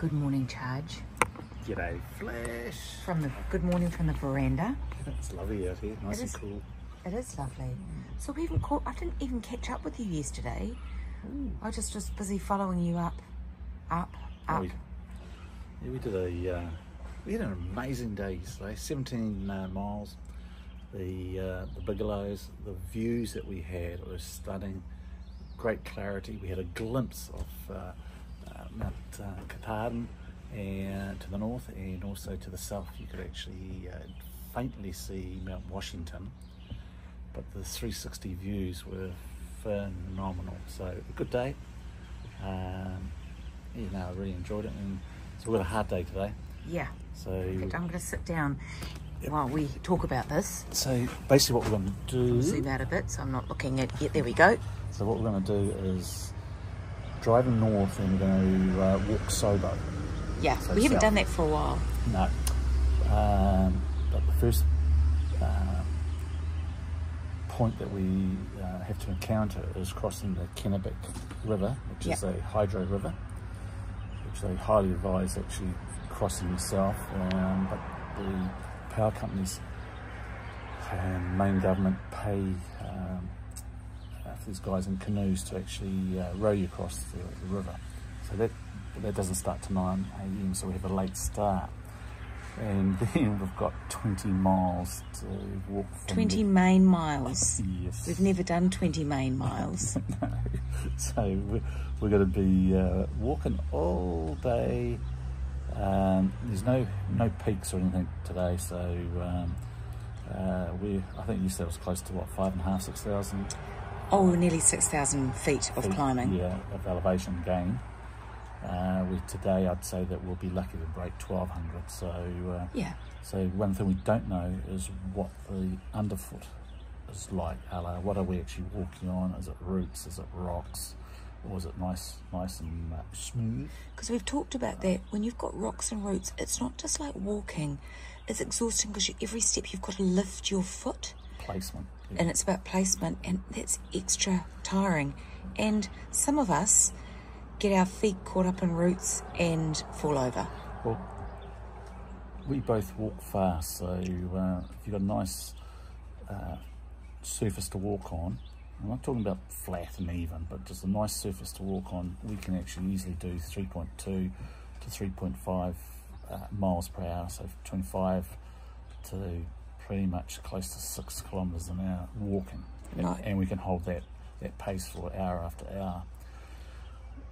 good morning charge. G'day, Flash. Good morning from the veranda. It's lovely out here, nice and cool. It is lovely. So we haven't I didn't even catch up with you yesterday. Ooh. I was just busy following you up. We had an amazing day yesterday. 17 miles. The Bigelows, the views that we had were stunning. Great clarity. We had a glimpse of Mount Katahdin and to the north, and also to the south you could actually faintly see Mount Washington, but the 360 views were phenomenal. So a good day. I really enjoyed it, and so we've got a hard day today. Yeah. So I'm going to sit down while we talk about this. So basically what we're going to do... Zoom out a bit so I'm not looking at it. There we go. So what we're going to do is driving north, and we're going to walk sober. Yeah, so we haven't south. done that for a while. No. But the first point that we have to encounter is crossing the Kennebec River, which is a hydro river, which they highly advise actually crossing yourself. But the power companies and Maine government pay for these guys in canoes to actually row you across the river. So that doesn't start till 9 AM, so we have a late start. And then we've got 20 miles to walk from 20 Maine miles. Yes. We've never done 20 Maine miles. No. So we're going to be walking all day. There's no peaks or anything today, so I think you said it was close to what, 5,500, 6,000? Oh, nearly 6,000 feet of climbing. Yeah, of elevation gain. Today I'd say that we'll be lucky to break 1,200. So yeah. So one thing we don't know is what the underfoot is like. What are we actually walking on? Is it roots? Is it rocks? Or is it nice and smooth? Because we've talked about that. When you've got rocks and roots, it's not just like walking. It's exhausting because every step you've got to lift your foot. Placement. Yeah. And it's about placement, and that's extra tiring. And some of us get our feet caught up in roots and fall over. Well, we both walk fast, so if you've got a nice surface to walk on, I'm not talking about flat and even, but just a nice surface to walk on, we can actually easily do 3.2 to 3.5 miles per hour, so 25 to pretty much close to 6 kilometres an hour walking. Right. And we can hold that pace for hour after hour.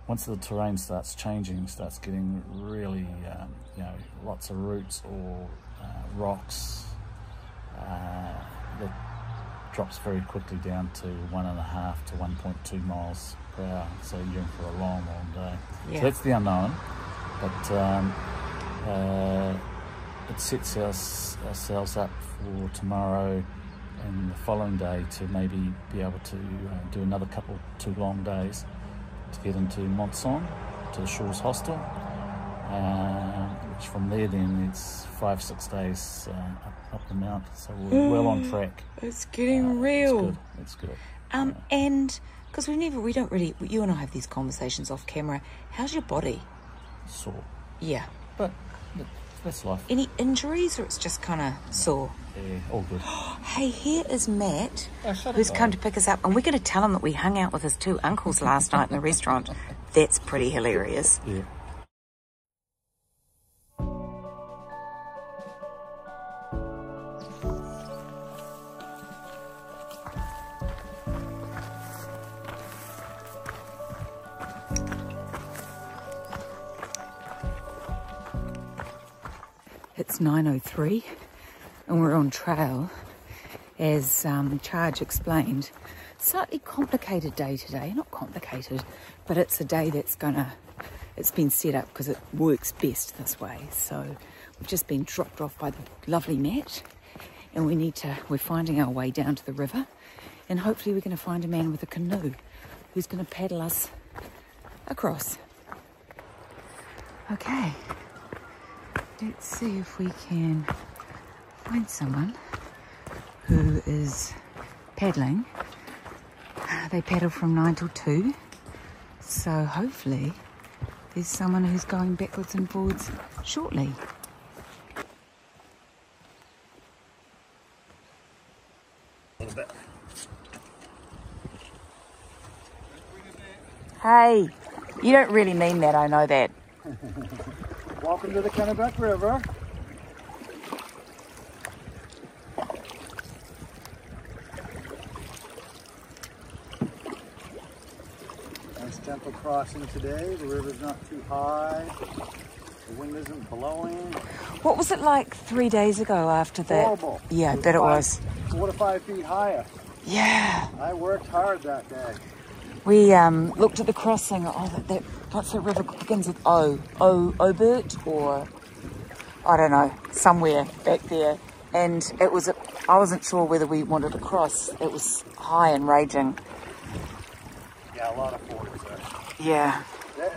Once the terrain starts changing, starts getting really, lots of roots or rocks, that drops very quickly down to 1.5 to 1.2 miles per hour. So you're in for a long day. Yeah. So that's the unknown, but it sets ourselves up for tomorrow and the following day to maybe be able to do another 2 long days to get into Monson, to the Shores Hostel, which from there then it's 5-6 days up the mount, so we're well on track. It's getting real. It's good. And because we don't really, you and I have these conversations off camera. How's your body? Sore. Yeah. But that's life. Any injuries, or it's just kind of sore? Yeah, all good. Hey, here is Matt, who's come to pick us up, and we're going to tell him that we hung out with his 2 uncles last night in the restaurant. That's pretty hilarious. Yeah. It's 9:03 and we're on trail. As Charge explained, slightly complicated day today. Not complicated, but it's a day that's it's been set up because it works best this way. So we've just been dropped off by the lovely Matt, and we're finding our way down to the river, and hopefully we're going to find a man with a canoe who's going to paddle us across. Okay. Let's see if we can find someone who is paddling. They paddle from 9 till 2, so hopefully there's someone who's going backwards and forwards shortly. A little bit. Hey, you don't really mean that, I know that. Welcome to the Kennebec River. Nice gentle crossing today. The river's not too high. The wind isn't blowing. What was it like 3 days ago after that? Horrible. Yeah, that it was. 4 to 5 feet higher. Yeah. I worked hard that day. We looked at the crossing. Oh, that what's that river begins with O? Obert, or I don't know, somewhere back there. And it was, I wasn't sure whether we wanted to cross. It was high and raging. Yeah, a lot of forwards there. Yeah.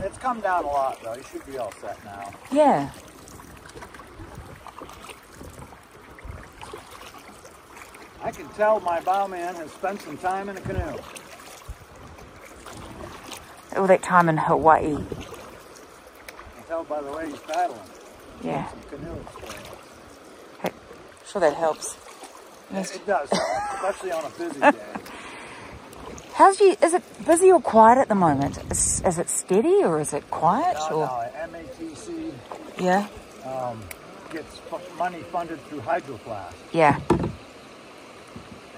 It's come down a lot though. You should be all set now. Yeah. I can tell my bowman has spent some time in a canoe. All that time in Hawaii. I can tell by the way he's paddling. Yeah. Some canoe experience. Hey, sure that helps. It does, especially on a busy day. Is it busy or quiet at the moment? Is it steady or is it quiet? No, MATC Yeah. gets money funded through hydroflask. Yeah.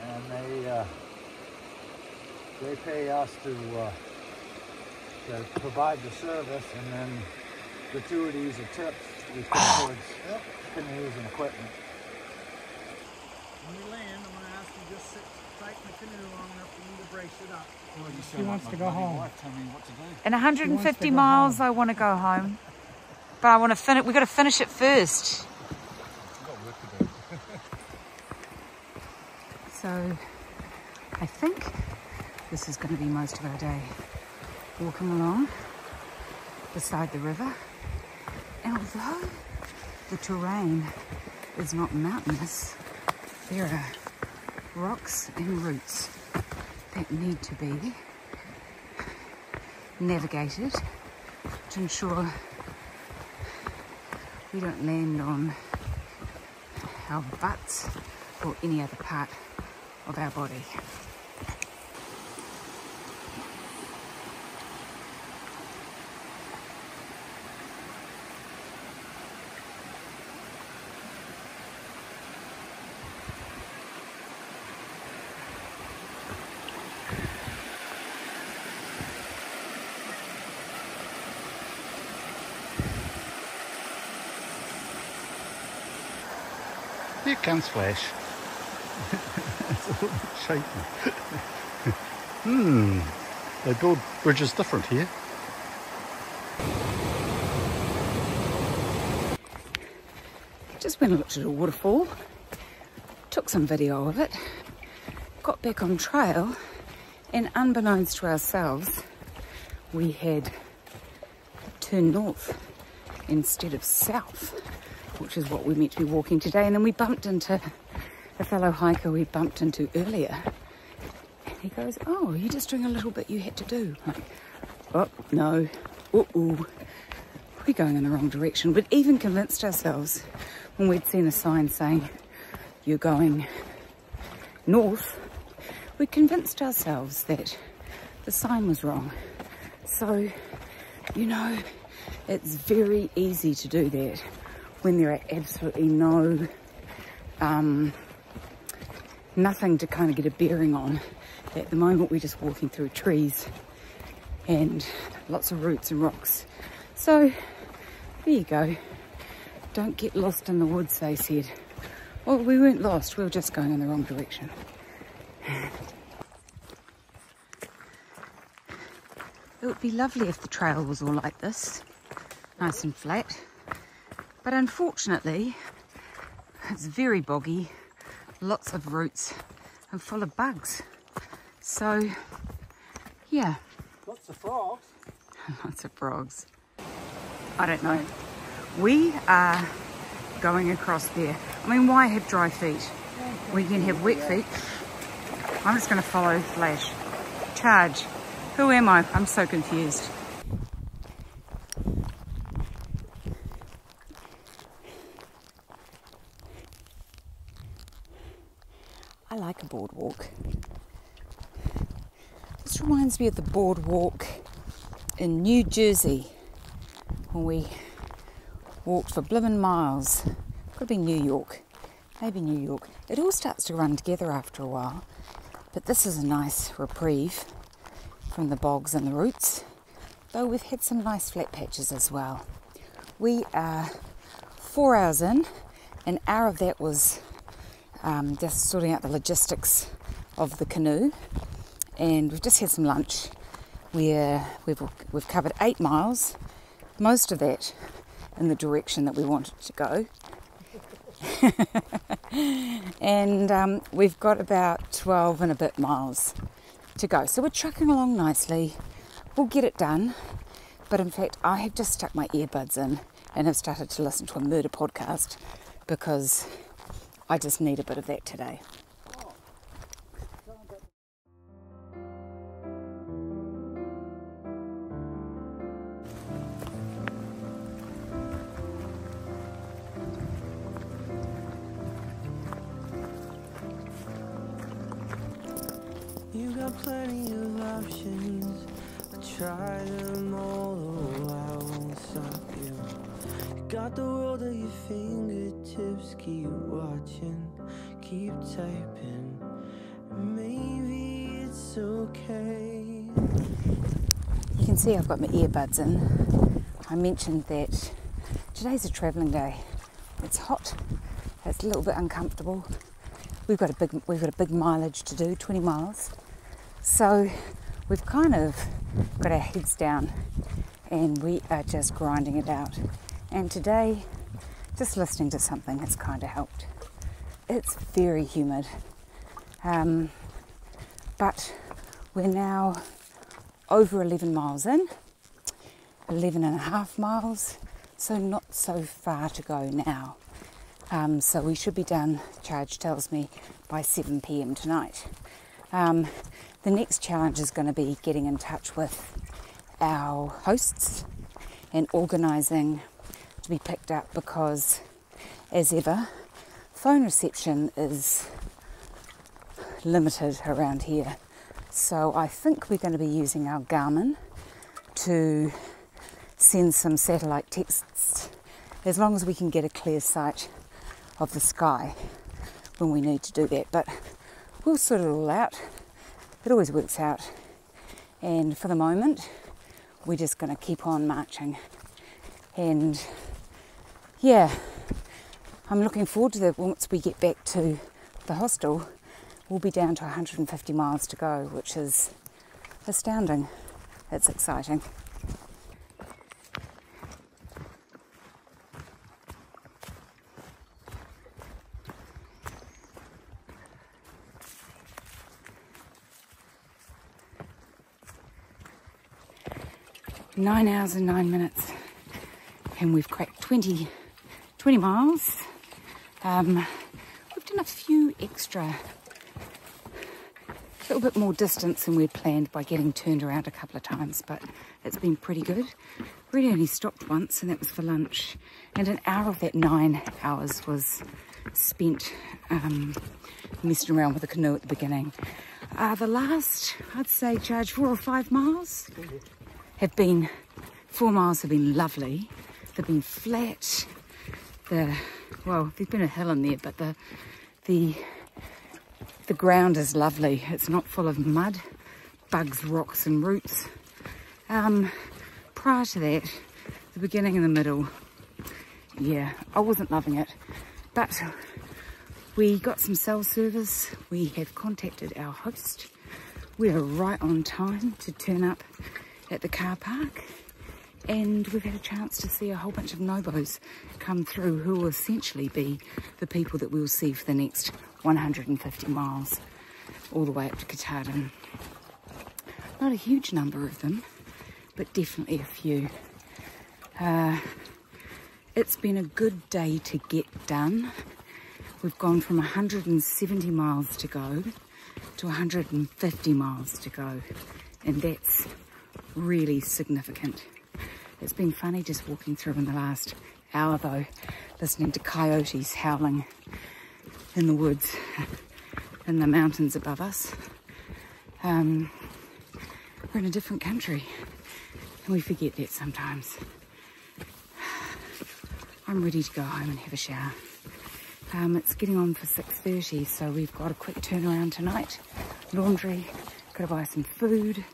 And they pay us to provide the service, and then gratuities or tips we put towards canoes and equipment. When we land, I'm going to ask you just sit tight in the canoe long enough for me to brace it up. She wants to go home. Tell me what to do. In 150 miles, I want to go home. But I want to finish. We've got to finish it first. We've got work to do. So I think this is going to be most of our day. Walking along beside the river. And although the terrain is not mountainous, there are rocks and roots that need to be navigated to ensure we don't land on our butts or any other part of our body. Here comes Flash. It's a little bit shaky. They build bridges different here. Just went and looked at a waterfall, took some video of it, got back on trail, and unbeknownst to ourselves, we had turned north instead of south, which is what we're meant to be walking today. And then we bumped into a fellow hiker we bumped into earlier. And he goes, oh, you're just doing a little bit you had to do. I'm like, oh, no. Uh-oh. We're going in the wrong direction. We'd even convinced ourselves when we'd seen a sign saying, you're going north, we'd convinced ourselves that the sign was wrong. So, you know, it's very easy to do that when there are absolutely no, nothing to kind of get a bearing on. At the moment we're just walking through trees and lots of roots and rocks. So there you go. Don't get lost in the woods, they said. Well, we weren't lost, we were just going in the wrong direction. It would be lovely if the trail was all like this, nice and flat. But unfortunately, it's very boggy, lots of roots and full of bugs. So, yeah. Lots of frogs. Lots of frogs. I don't know. We are going across there. I mean, why have dry feet? We can have wet feet. I'm just going to follow Flash. Charge. Who am I? I'm so confused. I like a boardwalk. This reminds me of the boardwalk in New Jersey when we walked for blimmin' miles. Could have been New York, maybe New York. It all starts to run together after a while, but this is a nice reprieve from the bogs and the roots, though we've had some nice flat patches as well. We are 4 hours in. An hour of that was just sorting out the logistics of the canoe, and we've just had some lunch. We've covered 8 miles, most of that in the direction that we wanted to go. And we've got about 12 and a bit miles to go. So we're trucking along nicely. We'll get it done. But in fact, I have just stuck my earbuds in and have started to listen to a murder podcast because I just need a bit of that today. You got plenty of options. I try them all, oh, I won't stop you. You got the world at your fingertips. Keep watching, keep typing. Maybe it's okay. You can see I've got my earbuds in. I mentioned that today's a travelling day. It's hot. It's a little bit uncomfortable. We've got a big mileage to do, 20 miles. So we've kind of got our heads down and we are just grinding it out. And today, just listening to something has kind of helped. It's very humid, but we're now over 11 miles in, 11 and a half miles, so not so far to go now. So we should be done, Charge tells me, by 7 p.m. tonight. The next challenge is going to be getting in touch with our hosts and organising to be picked up because, as ever, phone reception is limited around here. So I think we're going to be using our Garmin to send some satellite texts as long as we can get a clear sight of the sky when we need to do that. But we'll sort it all out. It always works out. And for the moment, we're just going to keep on marching. And yeah, I'm looking forward to that. Once we get back to the hostel, we'll be down to 150 miles to go, which is astounding. It's exciting. Nine hours and 9 minutes, and we've cracked 20 miles. We've done a few extra, a little bit more distance than we'd planned by getting turned around a couple of times, but it's been pretty good. Really only stopped once, and that was for lunch, and an hour of that 9 hours was spent messing around with the canoe at the beginning. The last, I'd say, Charge, 4 or 5 miles have been, 4 miles have been lovely. They've been flat. Well, there's been a hill in there, but the ground is lovely. It's not full of mud, bugs, rocks and roots. Prior to that, the beginning and the middle, yeah, I wasn't loving it. But we got some cell service. We have contacted our host. We are right on time to turn up at the car park, and we've had a chance to see a whole bunch of nobos come through who will essentially be the people that we'll see for the next 150 miles all the way up to Katahdin. Not a huge number of them, but definitely a few. It's been a good day to get done. We've gone from 170 miles to go to 150 miles to go, and that's really significant. It's been funny just walking through in the last hour though, listening to coyotes howling in the woods. in the mountains above us. We're in a different country, and we forget that sometimes. I'm ready to go home and have a shower. It's getting on for 6:30, so we've got a quick turnaround tonight. Laundry, gotta buy some food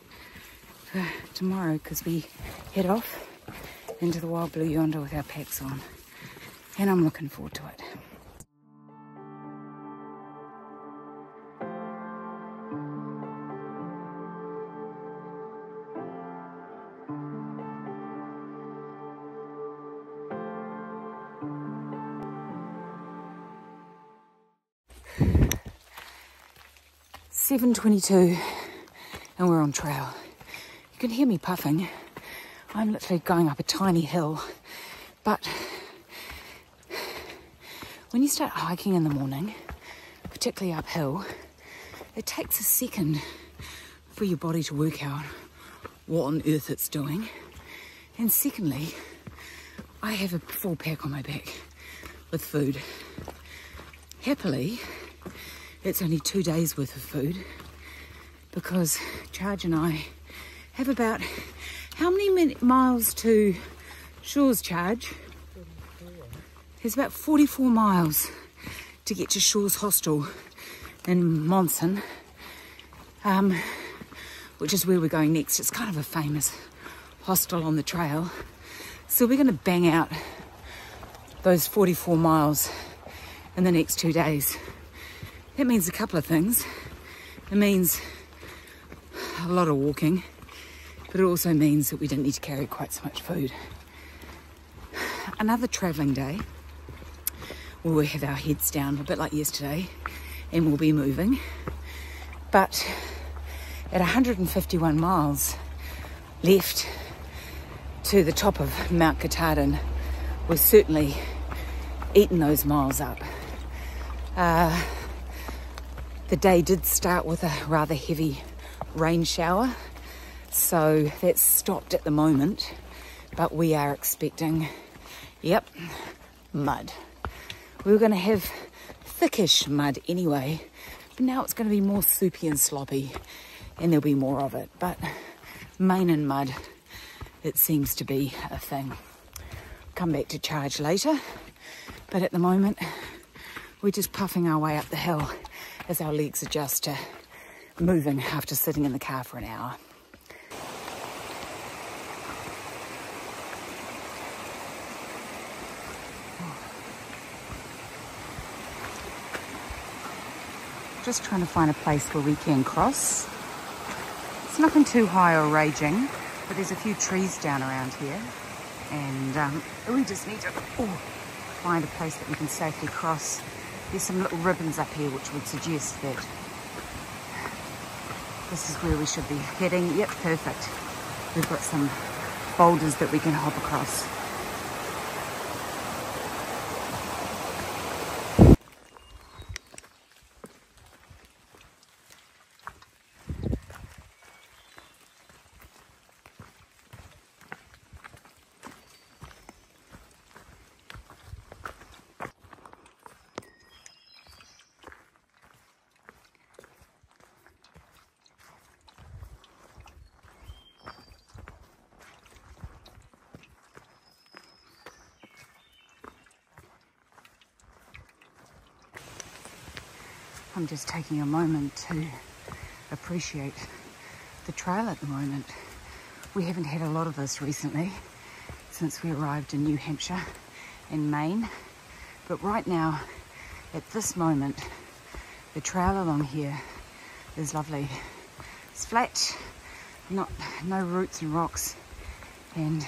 for tomorrow because we head off into the wild blue yonder with our packs on, and I'm looking forward to it. It's 7:22 and we're on trail. You can hear me puffing. I'm literally going up a tiny hill, but when you start hiking in the morning, particularly uphill, it takes a second for your body to work out what on earth it's doing. And secondly, I have a full pack on my back with food. Happily, it's only 2 days worth of food because Charge and I have about, how many miles to Shaw's, Charge? There's about 44 miles to get to Shaw's hostel in Monson, which is where we're going next. It's kind of a famous hostel on the trail. So we're going to bang out those 44 miles in the next 2 days. That means a couple of things. It means a lot of walking, but it also means that we didn't need to carry quite so much food. Another travelling day where we'll have our heads down a bit like yesterday and we'll be moving. But at 151 miles left to the top of Mount Katahdin, we've certainly eaten those miles up. The day did start with a rather heavy rain shower, so that's stopped at the moment, but we are expecting, yep, mud. We were going to have thickish mud anyway, but now it's going to be more soupy and sloppy, and there'll be more of it. But Maine and mud, it seems to be a thing. Come back to Charge later, but at the moment, we're just puffing our way up the hill as our legs adjust to moving after sitting in the car for an hour. Just trying to find a place where we can cross. It's nothing too high or raging, but there's a few trees down around here, and we just need to find a place that we can safely cross. There's some little ribbons up here which would suggest that this is where we should be heading. Yep, perfect. We've got some boulders that we can hop across. I'm just taking a moment to appreciate the trail at the moment. We haven't had a lot of this recently since we arrived in New Hampshire and Maine, but right now, at this moment, the trail along here is lovely. It's flat, no roots and rocks, and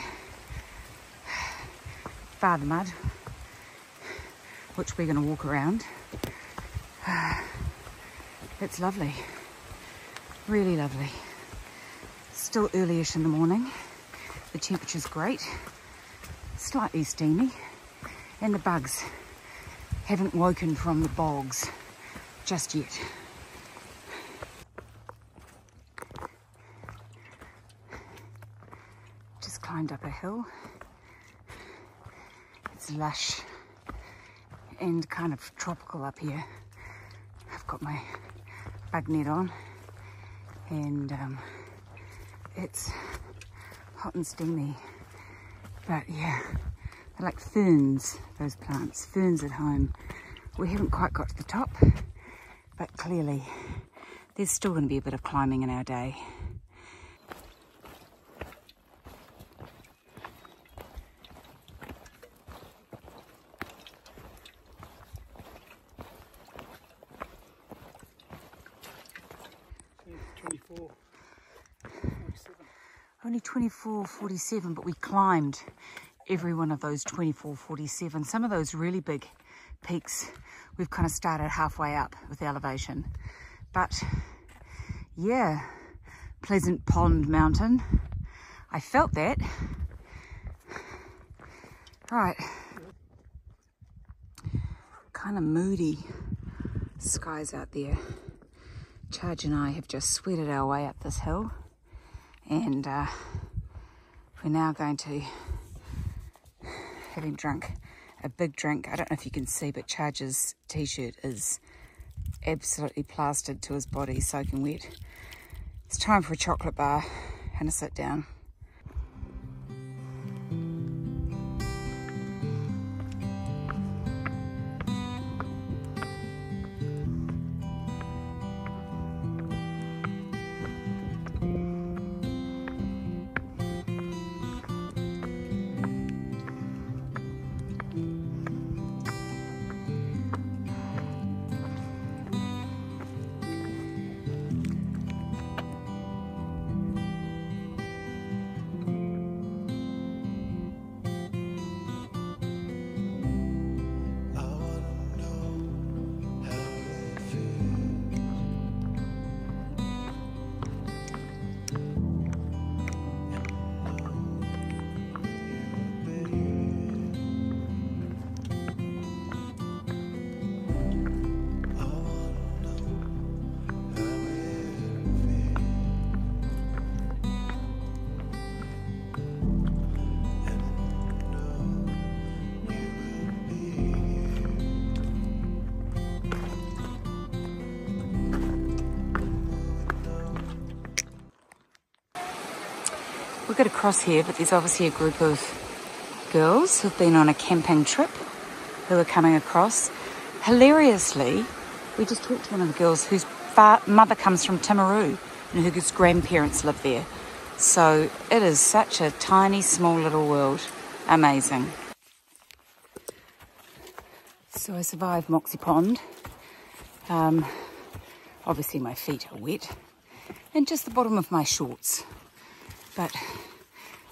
bar the mud, which we're going to walk around. It's lovely, really lovely. Still early-ish in the morning. The temperature's great, slightly steamy, and the bugs haven't woken from the bogs just yet. Just climbed up a hill. It's lush and kind of tropical up here. I've got my bug net on, and it's hot and steamy. But yeah, they're like ferns, those plants, ferns at home. We haven't quite got to the top, but clearly there's still going to be a bit of climbing in our day. Only 24.47, but we climbed every one of those 24.47. Some of those really big peaks, we've kind of started halfway up with the elevation. But yeah, Pleasant Pond Mountain, I felt that. Right, kind of moody skies out there. Charge and I have just sweated our way up this hill, and we're now going to, having drunk a big drink, I don't know if you can see, but Charge's t-shirt is absolutely plastered to his body, soaking wet. It's time for a chocolate bar and a sit down. We've got to cross here, but there's obviously a group of girls who've been on a camping trip who are coming across. Hilariously, we just talked to one of the girls whose mother comes from Timaru and whose grandparents live there. So it is such a tiny, small little world. Amazing. So I survived Moxie Pond. Obviously my feet are wet and just the bottom of my shorts. But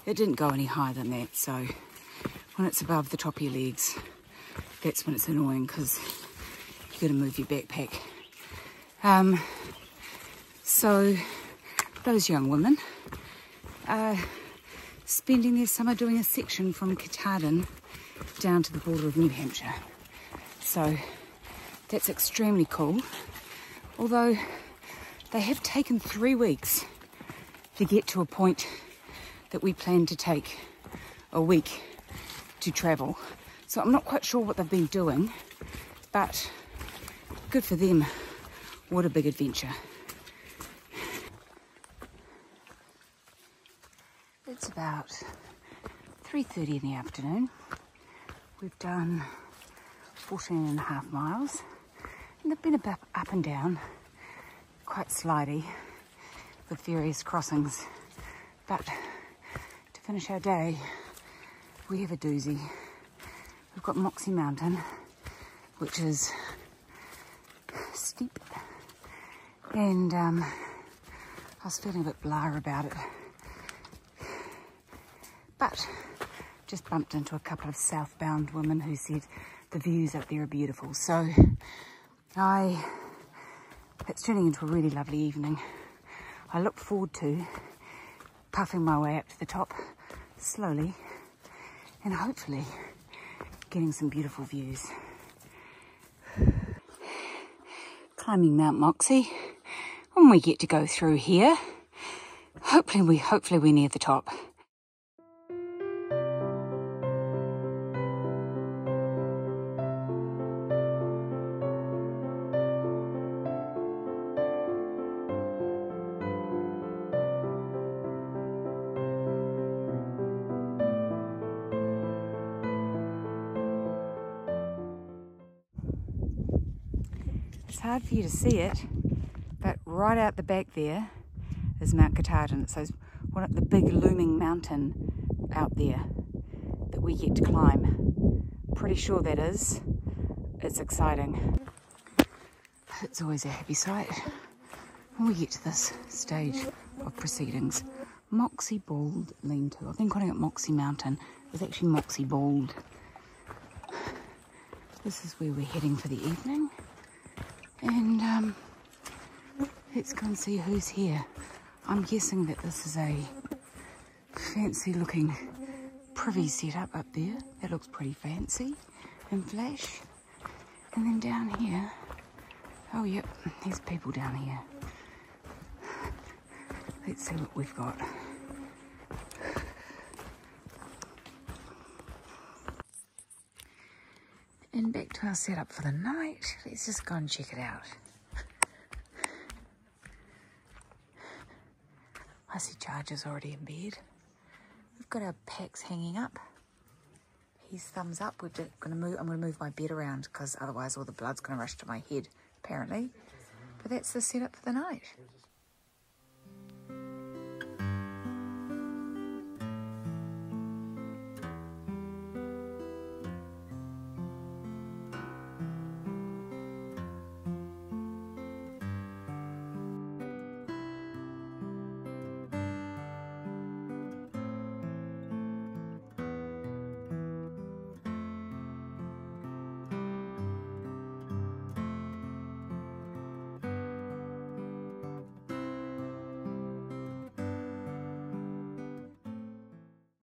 it didn't go any higher than that, so when it's above the top of your legs, that's when it's annoying, because you've got to move your backpack. So those young women are spending their summer doing a section from Katahdin down to the border of New Hampshire. So that's extremely cool, although they have taken 3 weeks to get to a point that we plan to take a week to travel. So I'm not quite sure what they've been doing, but good for them. What a big adventure. It's about 3:30 in the afternoon. We've done 14.5 miles, and they've been a bit up and down, quite slidey, with various crossings, but to finish our day we have a doozy. We've got Moxie Mountain, which is steep, and I was feeling a bit blah about it, but just bumped into a couple of southbound women who said the views up there are beautiful. So it's turning into a really lovely evening. I look forward to puffing my way up to the top slowly and hopefully getting some beautiful views. Climbing Mount Moxie. When we get to go through here, hopefully we're near the top. It's hard for you to see it, but right out the back there is Mount Katahdin. So it's one of the big looming mountain out there that we get to climb. Pretty sure that is. It's exciting. It's always a happy sight when we get to this stage of proceedings. Moxie Bald Lean-To. I've been calling it Moxie Mountain. It's actually Moxie Bald. This is where we're heading for the evening. And let's go and see who's here. I'm guessing that this is a fancy looking privy setup up there. That looks pretty fancy and flash. And then down here, oh yep, there's people down here. Let's see what we've got. And back to our setup for the night. Let's just go and check it out. I see Charger's already in bed. We've got our packs hanging up. He's thumbs up. I'm going to move my bed around because otherwise all the blood's going to rush to my head, apparently. But that's the setup for the night.